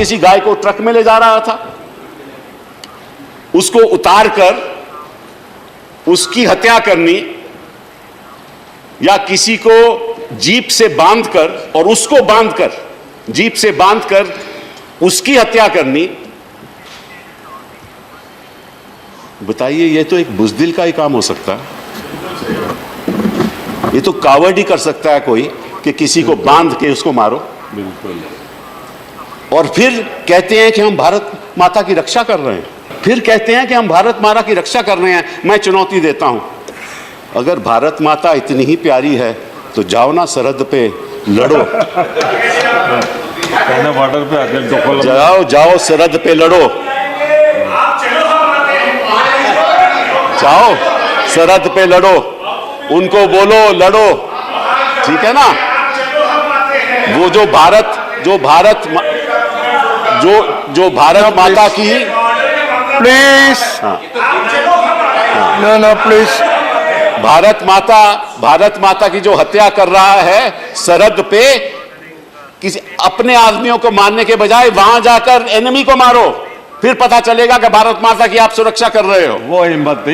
किसी गाय को ट्रक में ले जा रहा था, उसको उतारकर उसकी हत्या करनी या किसी को जीप से बांधकर और उसको बांधकर जीप से बांधकर उसकी हत्या करनी, बताइए ये तो एक बुज़दिल का ही काम हो सकता है। ये तो कावड़ ही कर सकता है कोई कि किसी को बांध के उसको मारो। बिल्कुल। और फिर कहते हैं कि हम भारत माता की रक्षा कर रहे हैं, फिर कहते हैं कि हम भारत माता की रक्षा कर रहे हैं। मैं चुनौती देता हूं, अगर भारत माता इतनी ही प्यारी है तो जाओ ना सरहद पे लड़ो। बॉर्डर पे आके जाओ सरहद पे लड़ो, जाओ सरहद पे लड़ो, उनको बोलो लड़ो, ठीक है ना। वो जो भारत माता की प्लीज नो प्लीज, भारत माता की जो हत्या कर रहा है सरहद पे, किसी अपने आदमियों को मारने के बजाय वहां जाकर एनिमी को मारो, फिर पता चलेगा कि भारत माता की आप सुरक्षा कर रहे हो। वो हिम्मत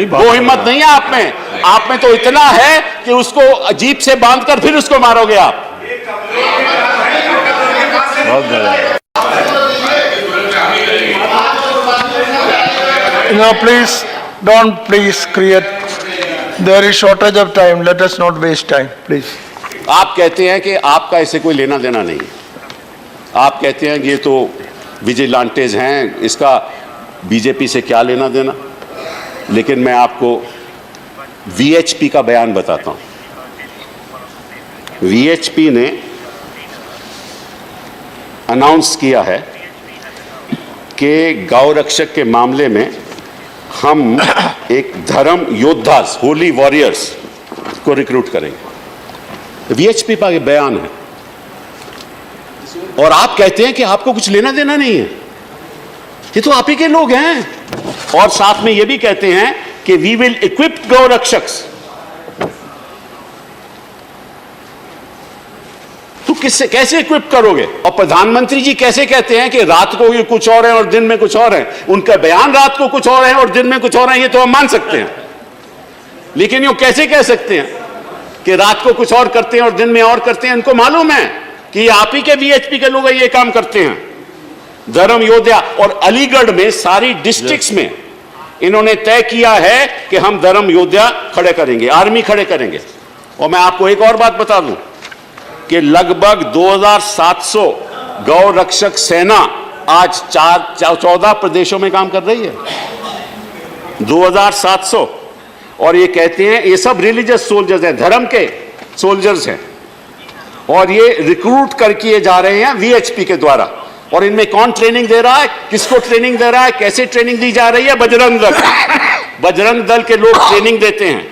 नहीं है आप में तो इतना है कि उसको जीप से बांधकर फिर उसको मारोगे आप। No, please don't create. There is shortage of time. Let us not waste time, please. आप कहते हैं कि आपका इससे कोई लेना देना नहीं, आप कहते हैं कि ये तो विजिलेंटेज हैं, इसका बीजेपी से क्या लेना देना। लेकिन मैं आपको वीएचपी का बयान बताता हूं। वीएचपी ने अनाउंस किया है कि गौ रक्षक के मामले में हम एक धर्म योद्धा, होली वॉरियर्स को रिक्रूट करेंगे। वीएचपी का ये बयान है और आप कहते हैं कि आपको कुछ लेना देना नहीं है। ये तो आप ही के लोग हैं। और साथ में ये भी कहते हैं कि वी विल इक्विप गौ रक्षक्स। तो किससे कैसे इक्विप करोगे? और प्रधानमंत्री जी कैसे कहते हैं कि रात को ये कुछ और है और दिन में कुछ और है? उनका बयान रात को कुछ और है और दिन में कुछ और है, ये तो हम मान सकते हैं। लेकिन ये कैसे कह सकते हैं कि रात को कुछ और करते हैं और दिन में और करते हैं? इनको मालूम है कि आप ही के वीएचपी के लोग ये काम करते हैं। धर्म योद्धा, और अलीगढ़ में सारी डिस्ट्रिक्ट्स में इन्होंने तय किया है कि हम धर्म योद्धा खड़े करेंगे, आर्मी खड़े करेंगे। और मैं आपको एक और बात बता दूं कि लगभग 2700 गौ रक्षक सेना आज 14 प्रदेशों में काम कर रही है। 2700। और ये कहते हैं ये सब रिलीजियस सोल्जर्स हैं, धर्म के सोल्जर्स हैं, और ये रिक्रूट कर किए जा रहे हैं वीएचपी के द्वारा। और इनमें कौन ट्रेनिंग दे रहा है, किसको ट्रेनिंग दे रहा है, कैसे ट्रेनिंग दी जा रही है? बजरंग दल। बजरंग दल के लोग ट्रेनिंग देते हैं।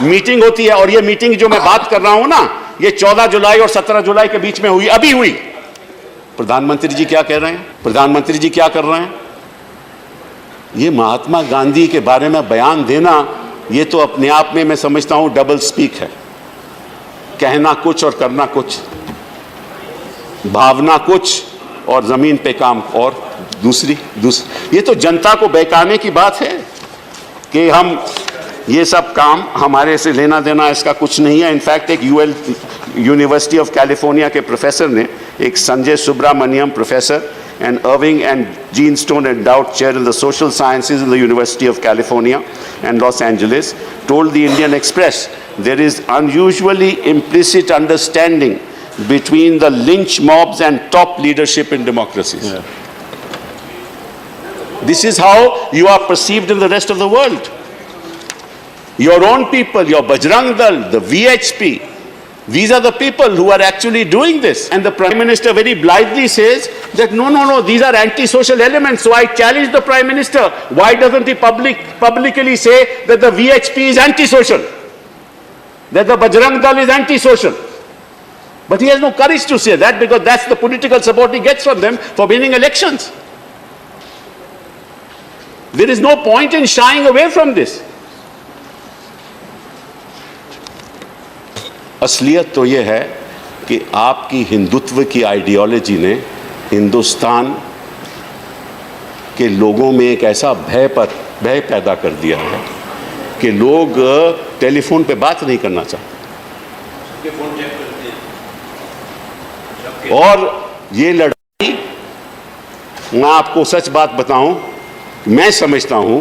मीटिंग होती है, और ये मीटिंग जो मैं बात कर रहा हूं ना, ये 14 जुलाई और 17 जुलाई के बीच में हुई, अभी हुई। प्रधानमंत्री जी क्या कह रहे हैं? प्रधानमंत्री जी क्या कर रहे हैं? ये महात्मा गांधी के बारे में बयान देना, ये तो अपने आप में मैं समझता हूं डबल स्पीक है। कहना कुछ और करना कुछ, भावना कुछ और जमीन पे काम और दूसरी। ये तो जनता को बहकाने की बात है कि हम ये सब काम हमारे से लेना देना इसका कुछ नहीं है। इनफैक्ट एक यूनिवर्सिटी ऑफ कैलिफोर्निया के प्रोफेसर ने, एक Sanjay Subrahmanyam professor and Irving and Gene Stone endowed chair in the social sciences in the University of California and Los Angeles, told the Indian Express there is unusually implicit understanding between the lynch mobs and top leadership in democracies. Yeah. This is how you are perceived in the rest of the world. Your own people, your Bajrang Dal, the VHP, these are the people who are actually doing this. And the Prime Minister very blithely says that no, these are anti-social elements. So I challenge the Prime Minister. Why doesn't he publicly say that the VHP is anti-social? That the Bajrang Dal is anti-social? But he has no courage to say that, because that's the political support he gets from them for winning elections. There is no point in shying away from this. असलियत तो यह है कि आपकी हिंदुत्व की ideology ने हिंदुस्तान कि लोगों में एक ऐसा भय पैदा कर दिया है कि लोग टेलीफोन पे बात नहीं करना चाहते। और ये लड़ाई, मैं आपको सच बात बताऊं, मैं समझता हूं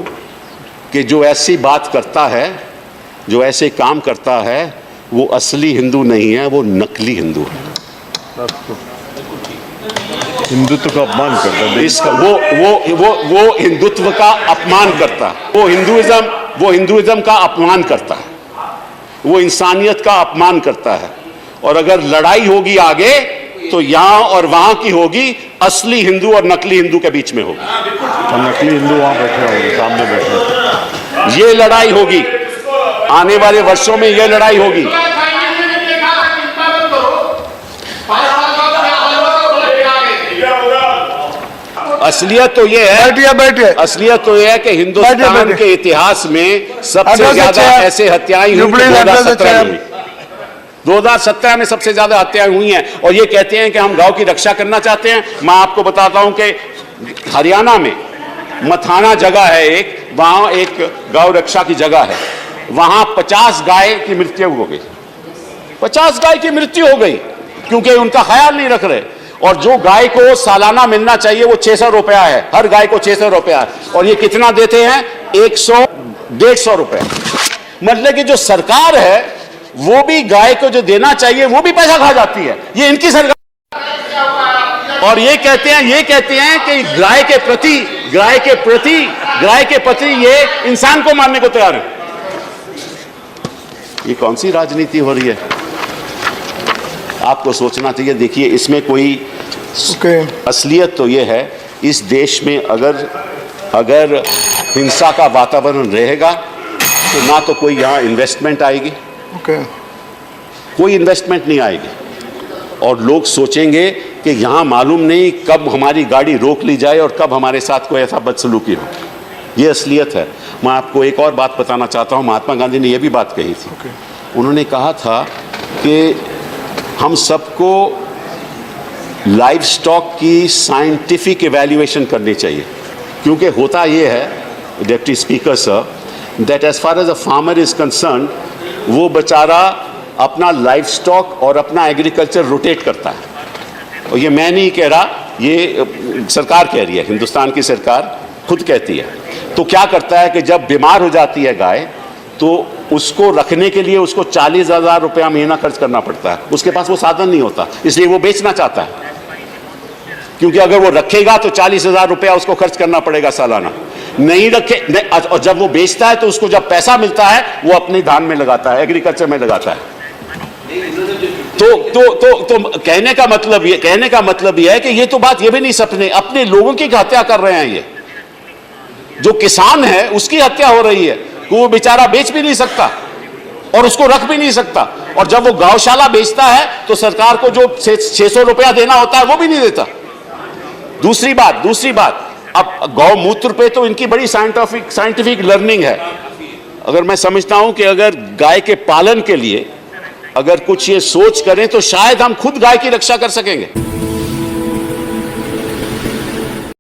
कि जो ऐसी बात करता है, जो ऐसे काम करता है, वो असली हिंदू नहीं है, वो नकली हिंदू है। हिंदुत्व का अपमान करता है। इसका वो हिंदुत्व का अपमान करता है, वो हिंदुइज्म का अपमान करता है, वो इंसानियत का अपमान करता है। और अगर लड़ाई होगी आगे तो यहां और वहां की होगी, असली हिंदू और नकली हिंदू के बीच में होगी। और नकली हिंदू वहां बैठे होंगे, सामने बैठे होंगे। ये लड़ाई होगी, आने वाले वर्षों में ये लड़ाई होगी। असलियत तो ये है, बैठिए। असलियत तो ये है कि हिंदुस्तान के इतिहास में सबसे ज्यादा ऐसे हत्याएं हुई 2017 में। 2017 में सबसे ज्यादा हत्याएं हुई हैं। और ये कहते हैं कि हम गांव की रक्षा करना चाहते हैं। मैं आपको बताता हूं कि हरियाणा में मथाना जगह है एक, वहां एक गौ रक्षा की जगह है, वहां 50 गाय की मृत्यु हो गई। 50 गाय की मृत्यु हो गई क्योंकि उनका ख्याल नहीं रख रहे। और जो गाय को सालाना मिलना चाहिए वो 600 रुपया है, हर गाय को 600 रुपया है। और ये कितना देते हैं? 100-150 रुपए। मतलब कि जो सरकार है वो भी गाय को जो देना चाहिए वो भी पैसा खा जाती है। ये इनकी सरकार। और ये कहते हैं कि गाय के प्रति ये इंसान को मारने को तैयार है। ये कौन सी राजनीति हो रही है? आपको सोचना चाहिए। देखिए, इसमें कोई असलियत तो ये है, इस देश में अगर हिंसा का वातावरण रहेगा तो ना तो कोई यहाँ इन्वेस्टमेंट आएगी, कोई इन्वेस्टमेंट नहीं आएगी। और लोग सोचेंगे कि यहाँ मालूम नहीं कब हमारी गाड़ी रोक ली जाए और कब हमारे साथ कोई ऐसा बदसलूकी हो। ये असलियत है। मैं आपको एक और बात बताना चाहता हूँ। महात्मा गांधी ने यह भी बात कही थी। उन्होंने कहा था कि हम सबको लाइव स्टॉक की साइंटिफिक इवैल्यूएशन करनी चाहिए। क्योंकि होता ये है, deputy speaker sir, that as far as a farmer is concern, वो बेचारा अपना लाइव स्टॉक और अपना एग्रीकल्चर रोटेट करता है। और ये मैं नहीं कह रहा, ये सरकार कह रही है, हिंदुस्तान की सरकार खुद कहती है। तो क्या करता है कि जब बीमार हो जाती है गाय तो उसको रखने के लिए उसको 40,000 रुपया महीना खर्च करना पड़ता है। उसके पास वो साधन नहीं होता, इसलिए वो बेचना चाहता है। क्योंकि अगर वो रखेगा तो 40,000 रुपया उसको खर्च करना पड़ेगा सालाना। नहीं रखे और जब वो बेचता है तो उसको जब पैसा मिलता है वो अपने धान में लगाता है, एग्रीकल्चर में लगाता है। तो कहने का मतलब ये है कि ये तो बात ये भी नहीं सपने, अपने लोगों की हत्या कर रहे हैं। ये जो किसान है उसकी हत्या हो रही है, वो बेचारा बेच भी नहीं सकता और उसको रख भी नहीं सकता। और जब वो गौशाला बेचता है तो सरकार को जो 600 रुपया देना होता है वो भी नहीं देता। दूसरी बात, अब गौमूत्र पे तो इनकी बड़ी साइंटिफिक लर्निंग है। अगर मैं समझता हूं कि अगर गाय के पालन के लिए अगर कुछ ये सोच करें तो शायद हम खुद गाय की रक्षा कर सकेंगे।